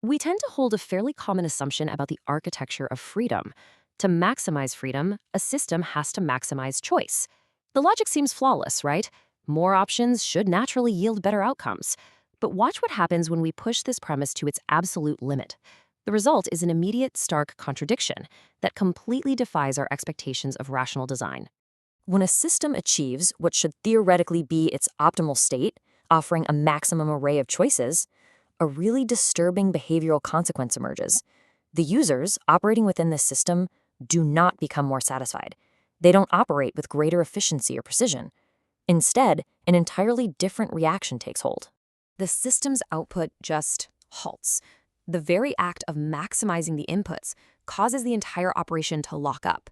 We tend to hold a fairly common assumption about the architecture of freedom. To maximize freedom, a system has to maximize choice. The logic seems flawless, right? More options should naturally yield better outcomes. But watch what happens when we push this premise to its absolute limit. The result is an immediate, stark contradiction that completely defies our expectations of rational design. When a system achieves what should theoretically be its optimal state, offering a maximum array of choices, a really disturbing behavioral consequence emerges. The users operating within this system do not become more satisfied. They don't operate with greater efficiency or precision. Instead, an entirely different reaction takes hold. The system's output just halts. The very act of maximizing the inputs causes the entire operation to lock up.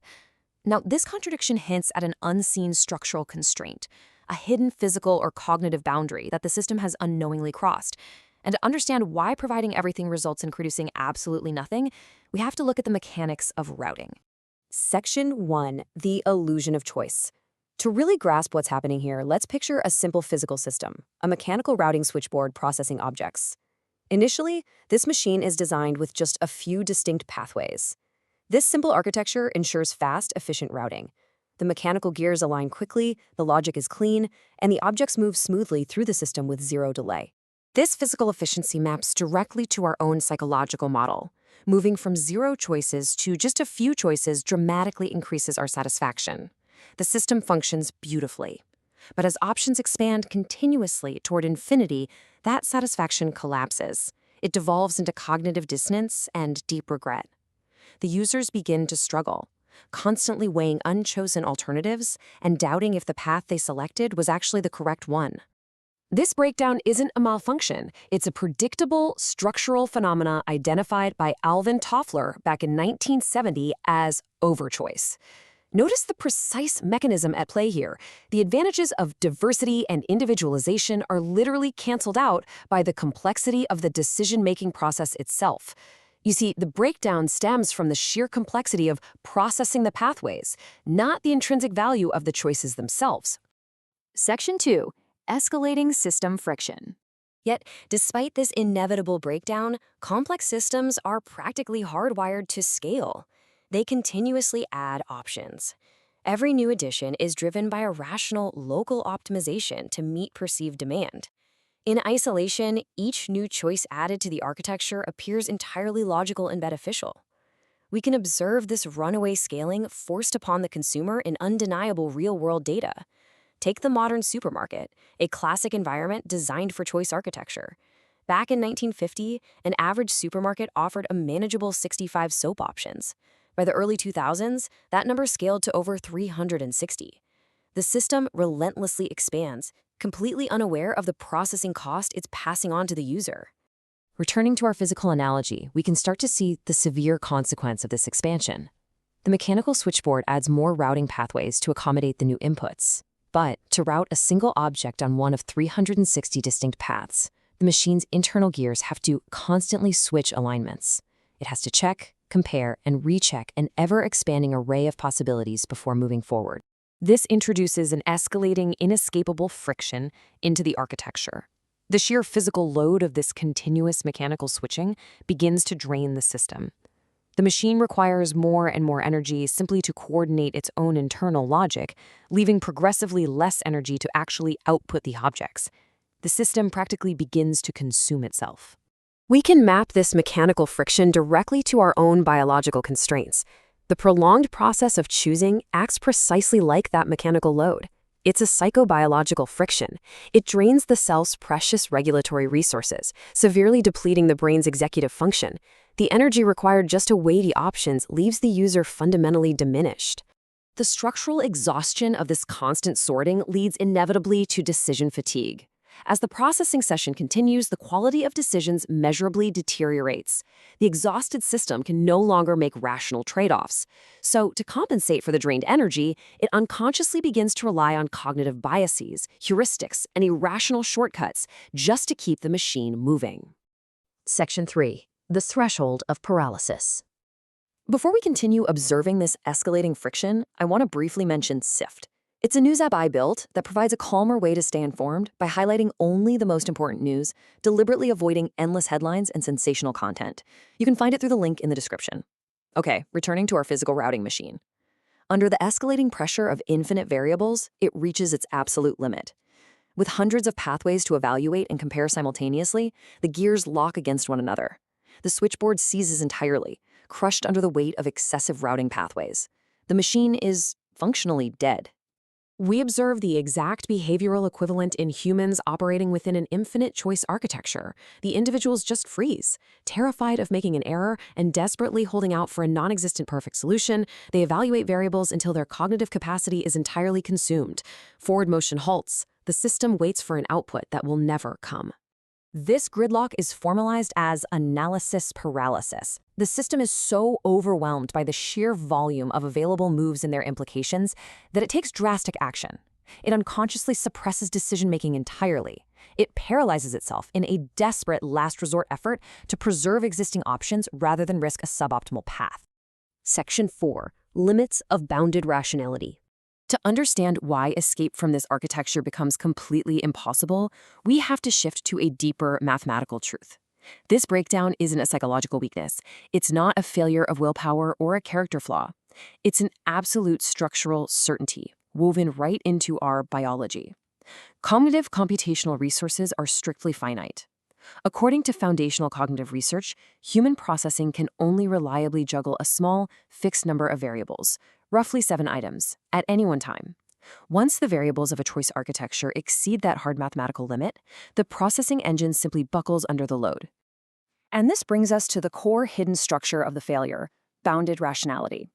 Now, this contradiction hints at an unseen structural constraint, a hidden physical or cognitive boundary that the system has unknowingly crossed. And to understand why providing everything results in producing absolutely nothing, we have to look at the mechanics of routing. Section 1, the illusion of choice. To really grasp what's happening here, let's picture a simple physical system, a mechanical routing switchboard processing objects. Initially, this machine is designed with just a few distinct pathways. This simple architecture ensures fast, efficient routing. The mechanical gears align quickly, the logic is clean, and the objects move smoothly through the system with zero delay. This physical efficiency maps directly to our own psychological model. Moving from zero choices to just a few choices dramatically increases our satisfaction. The system functions beautifully. But as options expand continuously toward infinity, that satisfaction collapses. It devolves into cognitive dissonance and deep regret. The users begin to struggle, constantly weighing unchosen alternatives and doubting if the path they selected was actually the correct one. This breakdown isn't a malfunction. It's a predictable structural phenomena identified by Alvin Toffler back in 1970 as overchoice. Notice the precise mechanism at play here. The advantages of diversity and individualization are literally canceled out by the complexity of the decision-making process itself. You see, the breakdown stems from the sheer complexity of processing the pathways, not the intrinsic value of the choices themselves. Section 2. Escalating system friction. Yet, despite this inevitable breakdown, complex systems are practically hardwired to scale. They continuously add options. Every new addition is driven by a rational local optimization to meet perceived demand. In isolation, each new choice added to the architecture appears entirely logical and beneficial. We can observe this runaway scaling forced upon the consumer in undeniable real-world data. Take the modern supermarket, a classic environment designed for choice architecture. Back in 1950, an average supermarket offered a manageable 65 soap options. By the early 2000s, that number scaled to over 360. The system relentlessly expands, completely unaware of the processing cost it's passing on to the user. Returning to our physical analogy, we can start to see the severe consequence of this expansion. The mechanical switchboard adds more routing pathways to accommodate the new inputs. But to route a single object on one of 360 distinct paths, the machine's internal gears have to constantly switch alignments. It has to check, compare, and recheck an ever-expanding array of possibilities before moving forward. This introduces an escalating, inescapable friction into the architecture. The sheer physical load of this continuous mechanical switching begins to drain the system. The machine requires more and more energy simply to coordinate its own internal logic, leaving progressively less energy to actually output the objects. The system practically begins to consume itself. We can map this mechanical friction directly to our own biological constraints. The prolonged process of choosing acts precisely like that mechanical load. It's a psychobiological friction. It drains the cell's precious regulatory resources, severely depleting the brain's executive function. The energy required just to weigh the options leaves the user fundamentally diminished. The structural exhaustion of this constant sorting leads inevitably to decision fatigue. As the processing session continues, the quality of decisions measurably deteriorates. The exhausted system can no longer make rational trade-offs. So, to compensate for the drained energy, it unconsciously begins to rely on cognitive biases, heuristics, and irrational shortcuts just to keep the machine moving. Section 3. The threshold of paralysis. Before we continue observing this escalating friction, I want to briefly mention SIFT. It's a news app I built that provides a calmer way to stay informed by highlighting only the most important news, deliberately avoiding endless headlines and sensational content. You can find it through the link in the description. Okay, returning to our physical routing machine. Under the escalating pressure of infinite variables, it reaches its absolute limit. With hundreds of pathways to evaluate and compare simultaneously, the gears lock against one another. The switchboard seizes entirely, crushed under the weight of excessive routing pathways. The machine is functionally dead. We observe the exact behavioral equivalent in humans operating within an infinite choice architecture. The individuals just freeze, terrified of making an error and desperately holding out for a non-existent perfect solution. They evaluate variables until their cognitive capacity is entirely consumed. Forward motion halts. The system waits for an output that will never come. This gridlock is formalized as analysis paralysis. The system is so overwhelmed by the sheer volume of available moves and their implications that it takes drastic action. It unconsciously suppresses decision-making entirely. It paralyzes itself in a desperate last resort effort to preserve existing options rather than risk a suboptimal path. Section 4. Limits of bounded rationality. To understand why escape from this architecture becomes completely impossible, we have to shift to a deeper mathematical truth. This breakdown isn't a psychological weakness. It's not a failure of willpower or a character flaw. It's an absolute structural certainty woven right into our biology. Cognitive computational resources are strictly finite. According to foundational cognitive research, human processing can only reliably juggle a small, fixed number of variables, roughly 7 items, at any one time. Once the variables of a choice architecture exceed that hard mathematical limit, the processing engine simply buckles under the load. And this brings us to the core hidden structure of the failure, bounded rationality.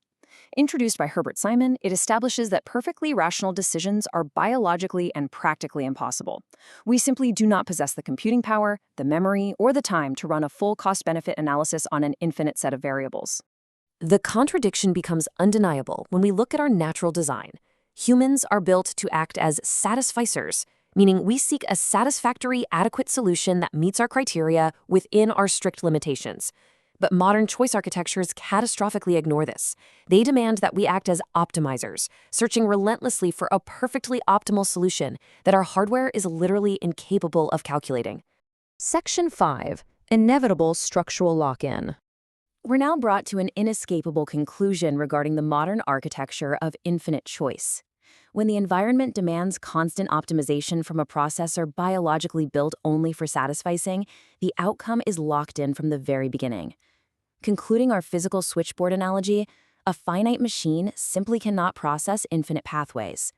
Introduced by Herbert Simon, it establishes that perfectly rational decisions are biologically and practically impossible. We simply do not possess the computing power, the memory, or the time to run a full cost-benefit analysis on an infinite set of variables. The contradiction becomes undeniable when we look at our natural design. Humans are built to act as satisficers, meaning we seek a satisfactory, adequate solution that meets our criteria within our strict limitations. But modern choice architectures catastrophically ignore this. They demand that we act as optimizers, searching relentlessly for a perfectly optimal solution that our hardware is literally incapable of calculating. Section 5. Inevitable structural lock-in. We're now brought to an inescapable conclusion regarding the modern architecture of infinite choice. When the environment demands constant optimization from a processor biologically built only for satisficing, the outcome is locked in from the very beginning. Concluding our physical switchboard analogy, a finite machine simply cannot process infinite pathways.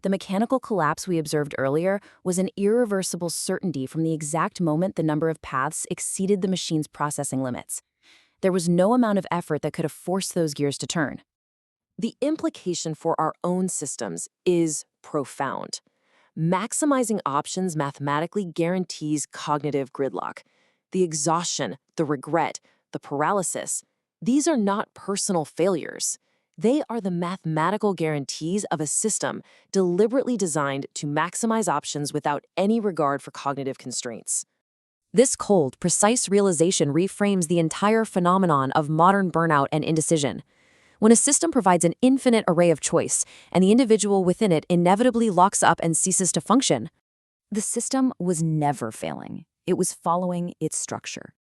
The mechanical collapse we observed earlier was an irreversible certainty from the exact moment the number of paths exceeded the machine's processing limits. There was no amount of effort that could have forced those gears to turn. The implication for our own systems is profound. Maximizing options mathematically guarantees cognitive gridlock. The exhaustion, the regret, the paralysis, these are not personal failures. They are the mathematical guarantees of a system deliberately designed to maximize options without any regard for cognitive constraints. This cold, precise realization reframes the entire phenomenon of modern burnout and indecision. When a system provides an infinite array of choice, and the individual within it inevitably locks up and ceases to function, the system was never failing. It was following its structure.